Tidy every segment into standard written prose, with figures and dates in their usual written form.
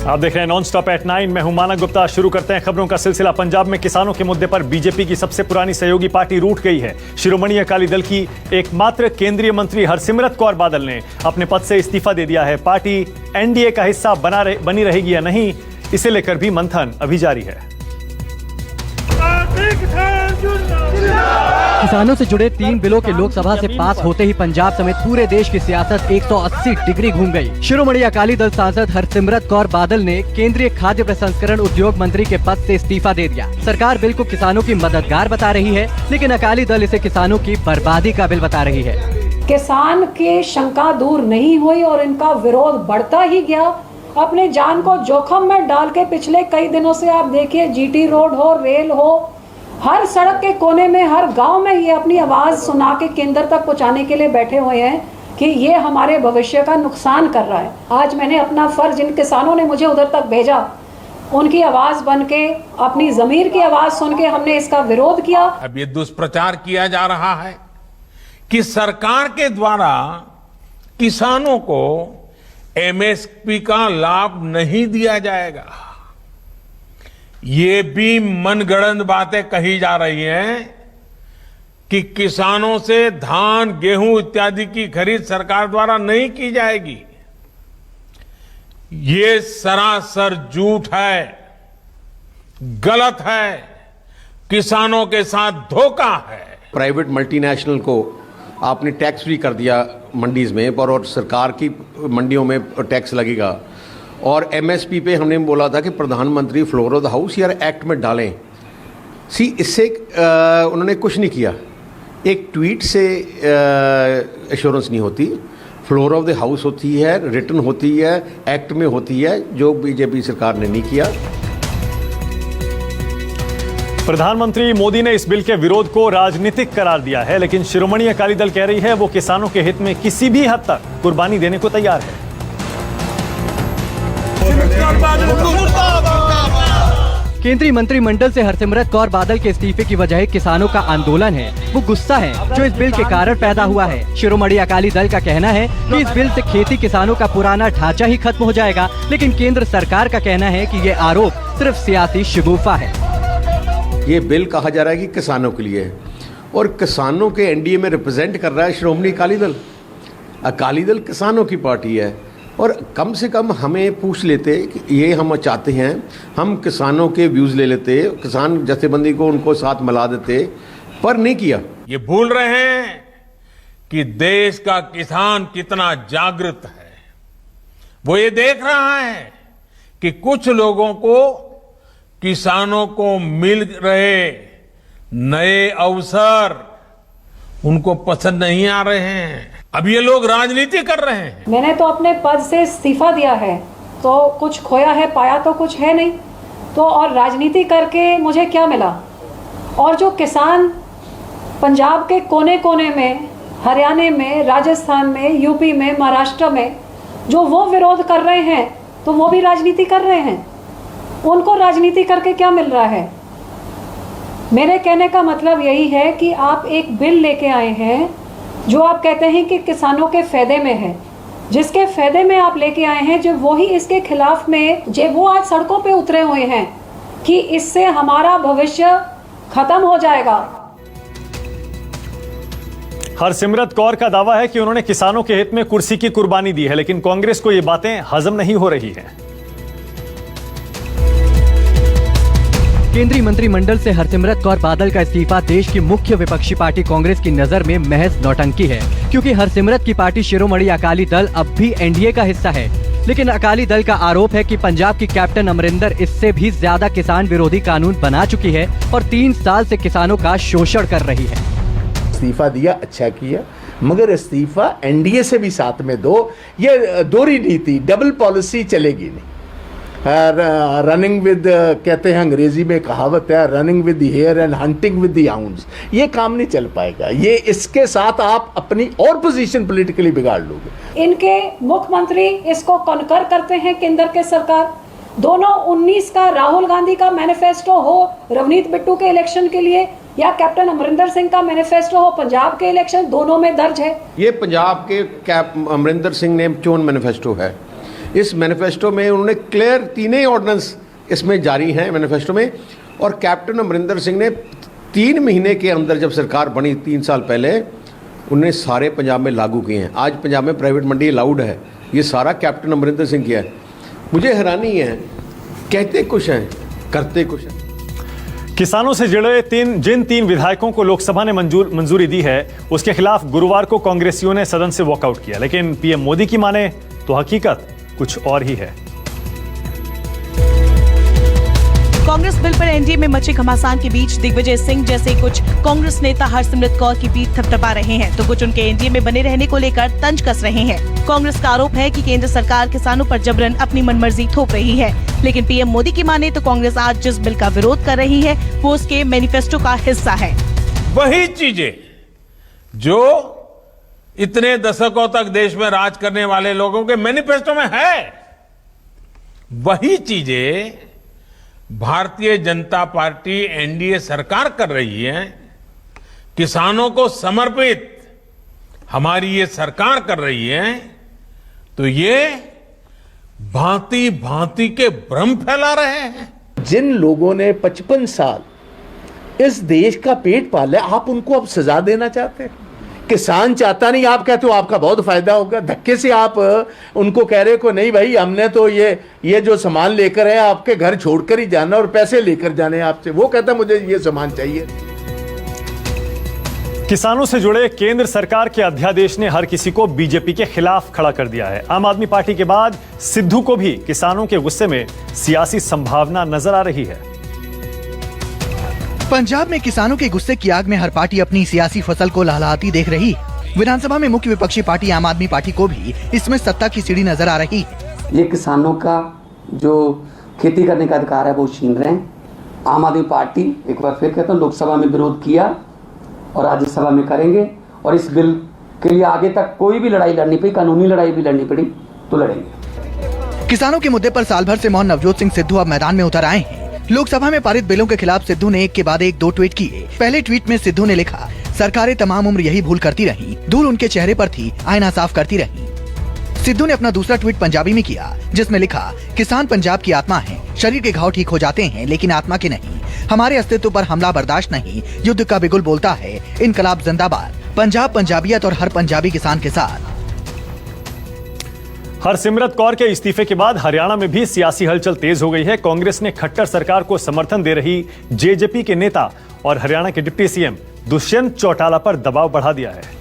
आप देख रहे हैं नॉन स्टॉप एट 9। मैं हूं मानक गुप्ता। शुरू करते हैं खबरों का सिलसिला। पंजाब में किसानों के मुद्दे पर बीजेपी की सबसे पुरानी सहयोगी पार्टी रूठ गई है। शिरोमणि अकाली दल की एकमात्र केंद्रीय मंत्री हरसिमरत कौर बादल ने अपने पद से इस्तीफा दे दिया है। पार्टी एनडीए का हिस्सा बनी रहेगी या नहीं, इसे लेकर भी मंथन अभी जारी है। किसानों से जुड़े 3 बिलों के लोकसभा से पास होते ही पंजाब समेत पूरे देश की सियासत 180 डिग्री घूम गई। शिरोमणि अकाली दल सांसद हरसिमरत कौर बादल ने केंद्रीय खाद्य प्रसंस्करण उद्योग मंत्री के पद से इस्तीफा दे दिया। सरकार बिल को किसानों की मददगार बता रही है, लेकिन अकाली दल इसे किसानों की बर्बादी का बिल बता रही है। किसान की शंका दूर नहीं हुई और इनका विरोध बढ़ता ही गया। अपने जान को जोखिम में डाल के पिछले कई दिनों से आप देखिए, जीटी रोड हो, रेल हो, हर सड़क के कोने में, हर गांव में ये अपनी आवाज सुना के केंद्र तक पहुंचाने के लिए बैठे हुए हैं कि ये हमारे भविष्य का नुकसान कर रहा है। आज मैंने अपना फर्ज, इन किसानों ने मुझे उधर तक भेजा, उनकी आवाज बन के, अपनी जमीर की आवाज सुन के हमने इसका विरोध किया। अब ये दुष्प्रचार किया जा रहा है कि सरकार के द्वारा किसानों को एमएसपी का लाभ नहीं दिया जाएगा। ये भी मनगढ़ंत बातें कही जा रही हैं कि किसानों से धान, गेहूं इत्यादि की खरीद सरकार द्वारा नहीं की जाएगी। ये सरासर झूठ है, गलत है, किसानों के साथ धोखा है। प्राइवेट मल्टीनेशनल को आपने टैक्स फ्री कर दिया मंडीज में, और सरकार की मंडियों में टैक्स लगेगा। और एमएसपी पे हमने बोला था कि प्रधानमंत्री फ्लोर ऑफ द हाउस या एक्ट में डालें। इससे उन्होंने कुछ नहीं किया। एक ट्वीट से एश्योरेंस नहीं होती। फ्लोर ऑफ द हाउस होती है, रिटन होती है, एक्ट में होती है, जो बीजेपी सरकार ने नहीं किया। प्रधानमंत्री मोदी ने इस बिल के विरोध को राजनीतिक करार दिया है, लेकिन शिरोमणि अकाली दल कह रही है वो किसानों के हित में किसी भी हद तक कुर्बानी देने को तैयार है। केंद्रीय मंत्रिमंडल से हरसिमरत कौर बादल के इस्तीफे की वजह किसानों का आंदोलन है। वो गुस्सा है जो इस बिल के कारण पैदा हुआ है। शिरोमणि अकाली दल का कहना है कि इस बिल से खेती किसानों का पुराना ढांचा ही खत्म हो जाएगा, लेकिन केंद्र सरकार का कहना है कि ये आरोप सिर्फ सियासी शगुफा है। ये बिल कहा जा रहा है कि किसानों के लिए है, और किसानों के एनडीए में रिप्रेजेंट कर रहा है शिरोमणि अकाली दल। अकाली दल किसानों की पार्टी है, और कम से कम हमें पूछ लेते कि ये हम चाहते हैं, हम किसानों के व्यूज़ ले लेते, किसान जथेबंदी को उनको साथ मिला देते, पर नहीं किया। ये भूल रहे हैं कि देश का किसान कितना जागृत है। वो ये देख रहा है कि कुछ लोगों को, किसानों को मिल रहे नए अवसर उनको पसंद नहीं आ रहे हैं। अब ये लोग राजनीति कर रहे हैं। मैंने तो अपने पद से इस्तीफा दिया है, तो कुछ खोया है, पाया तो कुछ है नहीं, तो और राजनीति करके मुझे क्या मिला? और जो किसान पंजाब के कोने कोने में, हरियाणा में, राजस्थान में, यूपी में, महाराष्ट्र में जो वो विरोध कर रहे हैं, तो वो भी राजनीति कर रहे हैं। उनको राजनीति करके क्या मिल रहा है? मेरे कहने का मतलब यही है कि आप एक बिल लेके आए हैं जो आप कहते हैं कि किसानों के फायदे में है, जिसके फायदे में आप लेके आए हैं, जो वो ही इसके खिलाफ में, जो वो आज सड़कों पे उतरे हुए हैं कि इससे हमारा भविष्य खत्म हो जाएगा। हरसिमरत कौर का दावा है कि उन्होंने किसानों के हित में कुर्सी की कुर्बानी दी है, लेकिन कांग्रेस को ये बातें हजम नहीं हो रही हैं। केंद्रीय मंत्रिमंडल से हरसिमरत कौर बादल का इस्तीफा देश की मुख्य विपक्षी पार्टी कांग्रेस की नजर में महज नौटंकी है, क्योंकि हरसिमरत की पार्टी शिरोमणि अकाली दल अब भी एनडीए का हिस्सा है। लेकिन अकाली दल का आरोप है कि पंजाब की कैप्टन अमरिंदर इससे भी ज्यादा किसान विरोधी कानून बना चुकी है और 3 साल से किसानों का शोषण कर रही है। इस्तीफा दिया, अच्छा किया, मगर इस्तीफा एनडीए से भी साथ में दो। ये दोहरी नीति, डबल पॉलिसी चलेगी नहीं। रनिंग विद, कहते हैं अंग्रेजी में कहावत है, running with the hare and hunting with the hounds. ये काम नहीं चल पाएगा। ये इसके साथ आप अपनी और पोजीशन पॉलिटिकली बिगाड़ लोगे। इनके मुख्यमंत्री इसको कॉन्कर करते हैं केंद्र के सरकार। दोनों 19 का राहुल गांधी का मैनिफेस्टो हो रवनीत बिट्टू के इलेक्शन के लिए, या कैप्टन अमरिंदर सिंह का मैनिफेस्टो हो पंजाब के इलेक्शन, दोनों में दर्ज है। ये पंजाब के अमरिंदर सिंह ने चोन मैनिफेस्टो है। इस मैनिफेस्टो में उन्होंने क्लियर तीनों ऑर्डिनेंस इसमें जारी हैं मैनिफेस्टो में, और कैप्टन अमरिंदर सिंह ने 3 महीने के अंदर जब सरकार बनी 3 साल पहले, उन्होंने सारे पंजाब में लागू किए हैं। आज पंजाब में प्राइवेट मंडी अलाउड है, ये सारा कैप्टन अमरिंदर सिंह किया है। मुझे हैरानी है, कहते कुछ हैं करते कुछ हैं। किसानों से जुड़े जिन 3 विधायकों को लोकसभा ने मंजूरी दी है, उसके खिलाफ गुरुवार को कांग्रेसियों ने सदन से वॉकआउट किया। लेकिन पीएम मोदी की माने तो हकीकत कुछ और ही है। कांग्रेस बिल पर एनडीए में मचे घमासान के बीच दिग्विजय सिंह जैसे कुछ कांग्रेस नेता हरसिमरत कौर की पीठ थपथपा रहे हैं, तो कुछ उनके एनडीए में बने रहने को लेकर तंज कस रहे हैं। कांग्रेस का आरोप है कि केंद्र सरकार किसानों पर जबरन अपनी मनमर्जी थोप रही है। लेकिन पीएम मोदी की माने तो कांग्रेस आज जिस बिल का विरोध कर रही है वो उसके मैनिफेस्टो का हिस्सा है। वही चीजें जो इतने दशकों तक देश में राज करने वाले लोगों के मैनिफेस्टो में है, वही चीजें भारतीय जनता पार्टी एनडीए सरकार कर रही है। किसानों को समर्पित हमारी ये सरकार कर रही है, तो ये भांति भांति के भ्रम फैला रहे हैं। जिन लोगों ने 55 साल इस देश का पेट पाला, आप उनको अब सजा देना चाहते हैं। किसान चाहता नहीं, आप कहते हो आपका बहुत फायदा होगा। धक्के से आप उनको कह रहे हो नहीं भाई, हमने तो ये जो सामान लेकर है आपके घर छोड़कर ही जाना और पैसे लेकर जाने आपसे। वो कहता मुझे ये सामान चाहिए। किसानों से जुड़े केंद्र सरकार के अध्यादेश ने हर किसी को बीजेपी के खिलाफ खड़ा कर दिया है। आम आदमी पार्टी के बाद सिद्धू को भी किसानों के गुस्से में सियासी संभावना नजर आ रही है। पंजाब में किसानों के गुस्से की आग में हर पार्टी अपनी सियासी फसल को लहलहाती देख रही। विधानसभा में मुख्य विपक्षी पार्टी आम आदमी पार्टी को भी इसमें सत्ता की सीढ़ी नजर आ रही है। ये किसानों का जो खेती करने का अधिकार है वो छीन रहे हैं। आम आदमी पार्टी एक बार फिर कहता हूँ लोकसभा में विरोध किया और राज्यसभा में करेंगे, और इस बिल के लिए आगे तक कोई भी लड़ाई लड़नी पड़ी, कानूनी लड़ाई भी लड़नी पड़ी तो लड़ेंगे। किसानों के मुद्दे पर साल भर से मौन नवजोत सिंह सिद्धू अब मैदान में उतर आए हैं। लोकसभा में पारित बिलों के खिलाफ सिद्धू ने एक के बाद एक 2 ट्वीट किए। पहले ट्वीट में सिद्धू ने लिखा, सरकारें तमाम उम्र यही भूल करती रही, धूल उनके चेहरे पर थी, आईना साफ करती रही। सिद्धू ने अपना दूसरा ट्वीट पंजाबी में किया, जिसमें लिखा, किसान पंजाब की आत्मा है, शरीर के घाव ठीक हो जाते हैं लेकिन आत्मा के नहीं। हमारे अस्तित्व पर हमला बर्दाश्त नहीं, युद्ध का बिगुल बोलता है, इनकलाब जिंदाबाद, पंजाब पंजाबियत और हर पंजाबी किसान के साथ। हरसिमरत कौर के इस्तीफे के बाद हरियाणा में भी सियासी हलचल तेज हो गई है। कांग्रेस ने खट्टर सरकार को समर्थन दे रही जेजेपी के नेता और हरियाणा के डिप्टी सीएम दुष्यंत चौटाला पर दबाव बढ़ा दिया है।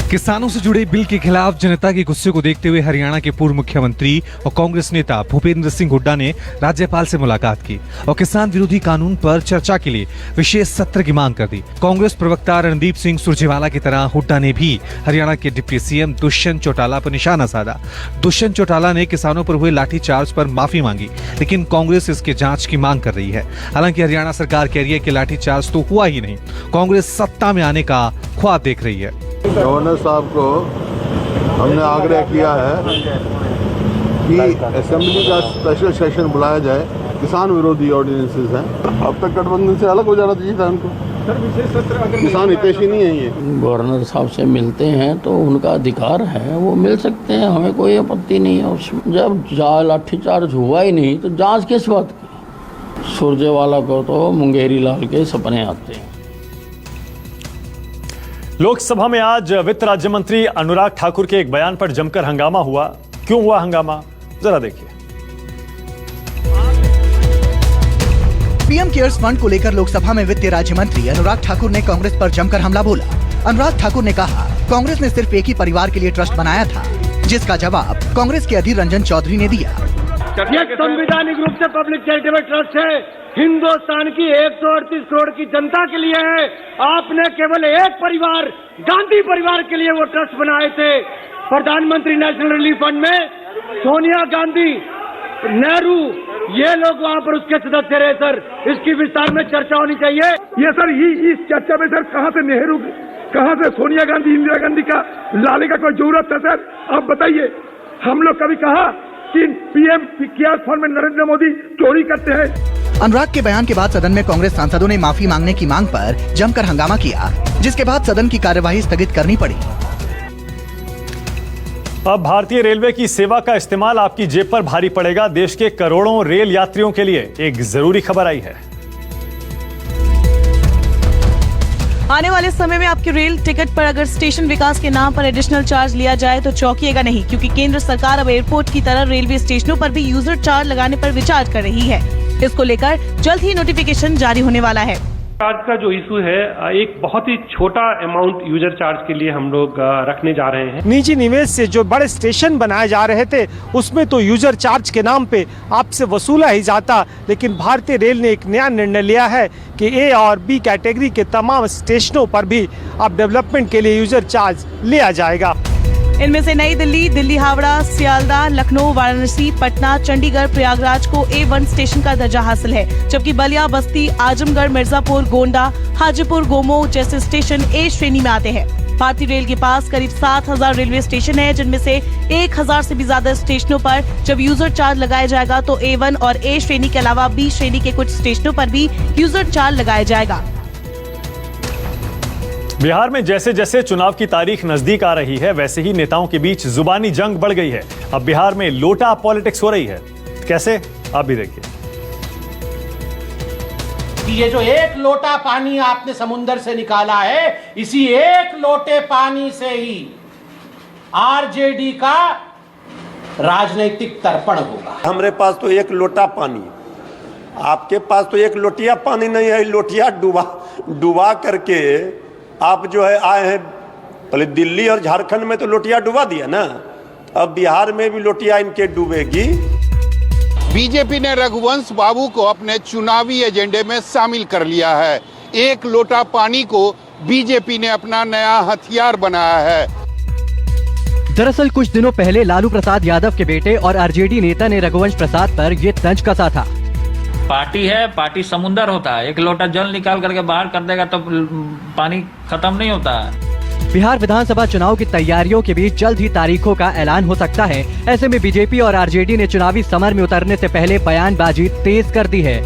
किसानों से जुड़े बिल के खिलाफ जनता के गुस्से को देखते हुए हरियाणा के पूर्व मुख्यमंत्री और कांग्रेस नेता भूपेंद्र सिंह हुड्डा ने राज्यपाल से मुलाकात की और किसान विरोधी कानून पर चर्चा के लिए विशेष सत्र की मांग कर दी। कांग्रेस प्रवक्ता रणदीप सिंह सुरजेवाला की तरह हुड्डा ने भी हरियाणा के डिप्टी सीएम दुष्यंत चौटाला पर निशाना साधा। दुष्यंत चौटाला ने किसानों पर हुए लाठीचार्ज पर माफी मांगी, लेकिन कांग्रेस इसके जांच की मांग कर रही है। हालांकि हरियाणा सरकार कह रही है कि लाठीचार्ज तो हुआ ही नहीं, कांग्रेस सत्ता में आने का ख्वाब देख रही है। गवर्नर साहब को हमने आग्रह किया है कि असेंबली का स्पेशल सेशन बुलाया जाए। किसान विरोधी ऑर्डिनेंसेस हैं, अब तक गठबंधन से अलग हो जाना चाहिए था इनको। किसान हितैषी नहीं है ये। गवर्नर साहब से मिलते हैं तो उनका अधिकार है, वो मिल सकते हैं, हमें कोई आपत्ति नहीं है उसमें। जब लाठीचार्ज हुआ ही नहीं तो जांच किस बात की? सुरजेवाला को तो मुंगेरी लाल के सपने आते हैं। लोकसभा में आज वित्त राज्य मंत्री अनुराग ठाकुर के एक बयान पर जमकर हंगामा हुआ। क्यों हुआ हंगामा, जरा देखिए। पीएम केयर्स फंड को लेकर लोकसभा में वित्त राज्य मंत्री अनुराग ठाकुर ने कांग्रेस पर जमकर हमला बोला। अनुराग ठाकुर ने कहा, कांग्रेस ने सिर्फ एक ही परिवार के लिए ट्रस्ट बनाया था, जिसका जवाब कांग्रेस के अधीर रंजन चौधरी ने दिया। ये संवैधानिक रूप से पब्लिक चैरिटेबल ट्रस्ट है, हिंदुस्तान की 138 करोड़ की जनता के लिए है। आपने केवल एक परिवार, गांधी परिवार के लिए वो ट्रस्ट बनाए थे। प्रधानमंत्री नेशनल रिलीफ फंड में सोनिया गांधी, नेहरू, ये लोग वहाँ पर उसके सदस्य रहे। सर, इसकी विस्तार में चर्चा होनी चाहिए। ये सर इस चर्चा में सर कहाँ से नेहरू, कहाँ से सोनिया गांधी, इंदिरा गांधी का लाने का कोई जरूरत है? सर आप बताइए, हम लोग कभी कहा कि पीएम केयर्स फंड में नरेंद्र मोदी चोरी करते हैं? अनुराग के बयान के बाद सदन में कांग्रेस सांसदों ने माफी मांगने की मांग पर जमकर हंगामा किया, जिसके बाद सदन की कार्यवाही स्थगित करनी पड़ी। अब भारतीय रेलवे की सेवा का इस्तेमाल आपकी जेब पर भारी पड़ेगा। देश के करोड़ों रेल यात्रियों के लिए एक जरूरी खबर आई है। आने वाले समय में आपके रेल टिकट पर अगर स्टेशन विकास के नाम पर एडिशनल चार्ज लिया जाए तो चौंकिएगा नहीं, क्योंकि केंद्र सरकार अब एयरपोर्ट की तरह रेलवे स्टेशनों पर भी यूजर चार्ज लगाने पर विचार कर रही है। इसको लेकर जल्द ही नोटिफिकेशन जारी होने वाला है। चार्ज का जो इशू है, एक बहुत ही छोटा अमाउंट यूजर चार्ज के लिए हम लोग रखने जा रहे हैं। निजी निवेश से जो बड़े स्टेशन बनाए जा रहे थे उसमें तो यूजर चार्ज के नाम पे आपसे वसूला ही जाता, लेकिन भारतीय रेल ने एक नया निर्णय लिया है कि ए और बी कैटेगरी के तमाम स्टेशनों पर भी अब डेवलपमेंट के लिए यूजर चार्ज लिया जाएगा। इनमें से नई दिल्ली, दिल्ली हावड़ा, सियालदह, लखनऊ, वाराणसी, पटना, चंडीगढ़, प्रयागराज को A1 स्टेशन का दर्जा हासिल है, जबकि बलिया, बस्ती, आजमगढ़, मिर्जापुर, गोंडा, हाजीपुर, गोमो जैसे स्टेशन A श्रेणी में आते हैं। भारतीय रेल के पास करीब 7,000 रेलवे स्टेशन है, जिनमें से 1,000 से भी ज्यादा स्टेशनों पर जब यूजर चार्ज लगाया जाएगा तो A1 और A श्रेणी के अलावा B श्रेणी के कुछ स्टेशनों पर भी यूजर चार्ज लगाया जाएगा। बिहार में जैसे जैसे चुनाव की तारीख नजदीक आ रही है, वैसे ही नेताओं के बीच जुबानी जंग बढ़ गई है। अब बिहार में लोटा पॉलिटिक्स हो रही है। कैसे, आप भी देखिए। ये जो एक लोटा पानी आपने समुंदर से निकाला है, इसी एक लोटे पानी से ही आरजेडी का राजनीतिक तर्पण होगा। हमारे पास तो एक लोटा पानी, आपके पास तो एक लोटिया पानी नहीं है। लोटिया डुबा करके आप जो है आए हैं। पहले दिल्ली और झारखंड में तो लोटिया डुबा दिया ना, अब बिहार में भी लोटिया इनके डूबेगी। बीजेपी ने रघुवंश बाबू को अपने चुनावी एजेंडे में शामिल कर लिया है। एक लोटा पानी को बीजेपी ने अपना नया हथियार बनाया है। दरअसल कुछ दिनों पहले लालू प्रसाद यादव के बेटे और आरजेडी नेता ने रघुवंश प्रसाद पर ये तंज कसा था। पार्टी है, पार्टी समुंदर होता है। एक लोटा जल निकाल करके बाहर कर देगा तो पानी खत्म नहीं होता है। बिहार विधानसभा चुनाव की तैयारियों के बीच जल्द ही तारीखों का ऐलान हो सकता है। ऐसे में बीजेपी और आरजेडी ने चुनावी समर में उतरने से पहले बयानबाजी तेज कर दी है।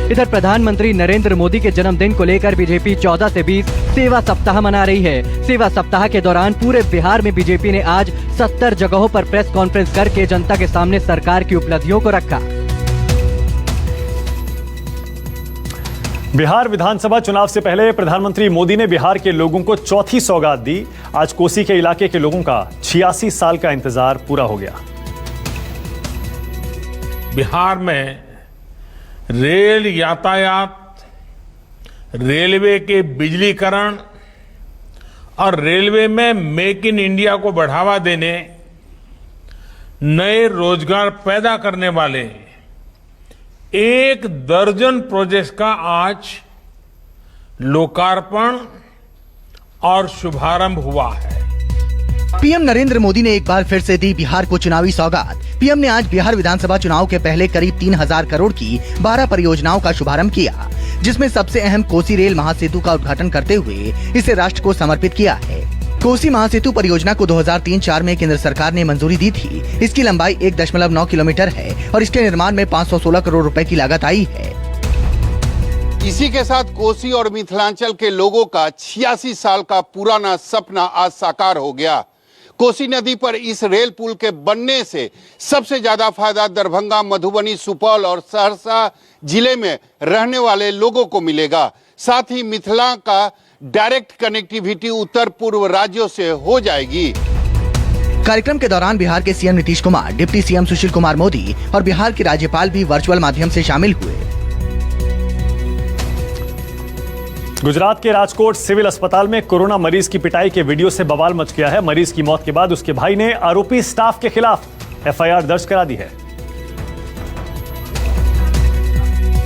इधर प्रधानमंत्री नरेंद्र मोदी के जन्मदिन को लेकर बीजेपी 14 से 20 सेवा सप्ताह मना रही है। सेवा सप्ताह के दौरान पूरे बिहार में बीजेपी ने आज 70 जगहों पर प्रेस कॉन्फ्रेंस करके जनता के सामने सरकार की उपलब्धियों को रखा। बिहार विधानसभा चुनाव से पहले प्रधानमंत्री मोदी ने बिहार के लोगों को चौथी सौगात दी। आज कोसी के इलाके के लोगों का 86 साल का इंतजार पूरा हो गया। बिहार में रेल यातायात, रेलवे के बिजलीकरण और रेलवे में मेक इन इंडिया को बढ़ावा देने, नए रोजगार पैदा करने वाले 1 दर्जन प्रोजेक्ट्स का आज लोकार्पण और शुभारंभ हुआ है। पीएम नरेंद्र मोदी ने एक बार फिर से दी बिहार को चुनावी सौगात। पीएम ने आज बिहार विधानसभा चुनाव के पहले करीब 3,000 करोड़ की 12 परियोजनाओं का शुभारंभ किया, जिसमें सबसे अहम कोसी रेल महासेतु का उद्घाटन करते हुए इसे राष्ट्र को समर्पित किया है। कोसी महासेतु परियोजना को 2003-04 में केंद्र सरकार ने मंजूरी दी थी। इसकी लंबाई 1.9 किलोमीटर है और इसके निर्माण में 516 करोड़ रुपए की लागत आई है। इसी के साथ कोसी और मिथिलांचल के लोगों का 86 साल का पुराना सपना आज साकार हो गया। कोसी नदी पर इस रेल पुल के बनने से सबसे ज्यादा फायदा दरभंगा, मधुबनी, सुपौल और सहरसा जिले में रहने वाले लोगों को मिलेगा। साथ ही मिथिला का डायरेक्ट कनेक्टिविटी उत्तर पूर्व राज्यों से हो जाएगी। कार्यक्रम के दौरान बिहार के CM Nitish Kumar, deputy CM Sushil Kumar Modi और बिहार के राज्यपाल भी वर्चुअल माध्यम से शामिल हुए। गुजरात के राजकोट सिविल अस्पताल में कोरोना मरीज की पिटाई के वीडियो से बवाल मच गया है। मरीज की मौत के बाद उसके भाई ने आरोपी स्टाफ के खिलाफ एफआईआर दर्ज करा दी है।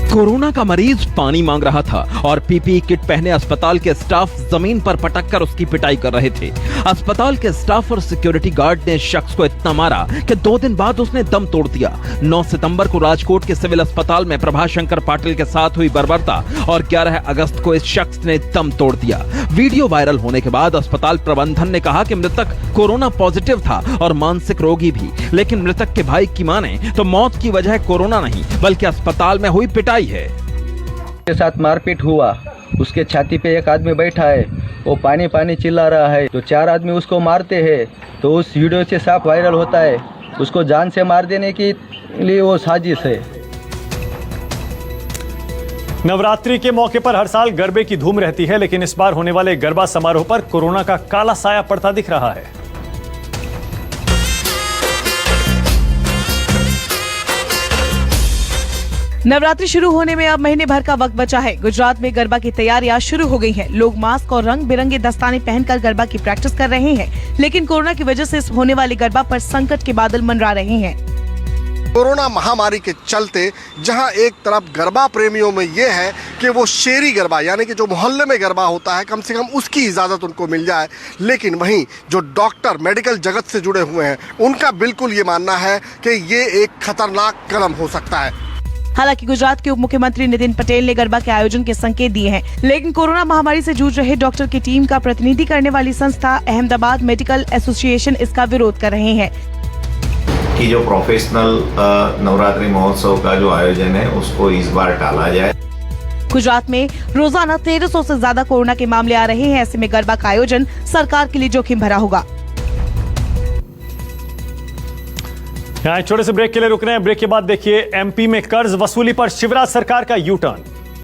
कोरोना का मरीज पानी मांग रहा था और पीपीई किट पहने अस्पताल के स्टाफ जमीन पर पटक कर उसकी पिटाई कर रहे थे। अस्पताल के स्टाफ और सिक्योरिटी गार्ड ने शख्स को इतना मारा कि 2 दिन बाद उसने दम तोड़ दिया। 9 सितंबर को राजकोट के सिविल अस्पताल में प्रभाशंकर पाटिल के साथ हुई बर्बरता और 11 अगस्त को इस शख्स ने दम तोड़ दिया। वीडियो वायरल होने के बाद अस्पताल प्रबंधन ने कहा कि मृतक कोरोना पॉजिटिव था और मानसिक रोगी भी, लेकिन मृतक के भाई की माने तो मौत की वजह कोरोना नहीं बल्कि अस्पताल में हुई पिटाई है। के साथ मारपीट हुआ, उसके छाती पे एक आदमी बैठा है, वो पानी पानी चिल्ला रहा है, तो 4 आदमी उसको मारते हैं तो उस वीडियो से साफ वायरल होता है, उसको जान से मार देने के लिए वो साजिश है। नवरात्रि के मौके पर हर साल गरबे की धूम रहती है, लेकिन इस बार होने वाले गरबा समारोह पर कोरोना का काला साया पड़ता दिख रहा है। नवरात्रि शुरू होने में अब महीने भर का वक्त बचा है। गुजरात में गरबा की तैयारियां शुरू हो गई हैं। लोग मास्क और रंग बिरंगे दस्ताने पहनकर गरबा की प्रैक्टिस कर रहे हैं, लेकिन कोरोना की वजह से इस होने वाले गरबा पर संकट के बादल मंडरा रहे हैं। कोरोना महामारी के चलते जहां एक तरफ गरबा प्रेमियों में ये है कि वो शेरी गरबा यानी कि जो मोहल्ले में गरबा होता है कम से कम उसकी इजाज़त उनको मिल जाए, लेकिन वहीं जो डॉक्टर मेडिकल जगत से जुड़े हुए हैं उनका बिल्कुल ये मानना है कि ये एक खतरनाक कदम हो सकता है। हालांकि गुजरात के उप मुख्यमंत्री नितिन पटेल ने गरबा के आयोजन के संकेत दिए हैं, लेकिन कोरोना महामारी से जूझ रहे डॉक्टर की टीम का प्रतिनिधि करने वाली संस्था अहमदाबाद मेडिकल एसोसिएशन इसका विरोध कर रहे हैं कि जो प्रोफेशनल नवरात्रि महोत्सव का जो आयोजन है उसको इस बार टाला जाए। गुजरात में रोजाना 1300 से ज्यादा कोरोना के मामले आ रहे हैं। ऐसे में गरबा का आयोजन सरकार के लिए जोखिम भरा होगा। यहाँ छोटे से ब्रेक के लिए रुक रहे हैं। ब्रेक के बाद देखिए एमपी में कर्ज वसूली पर शिवराज सरकार का यू टर्न।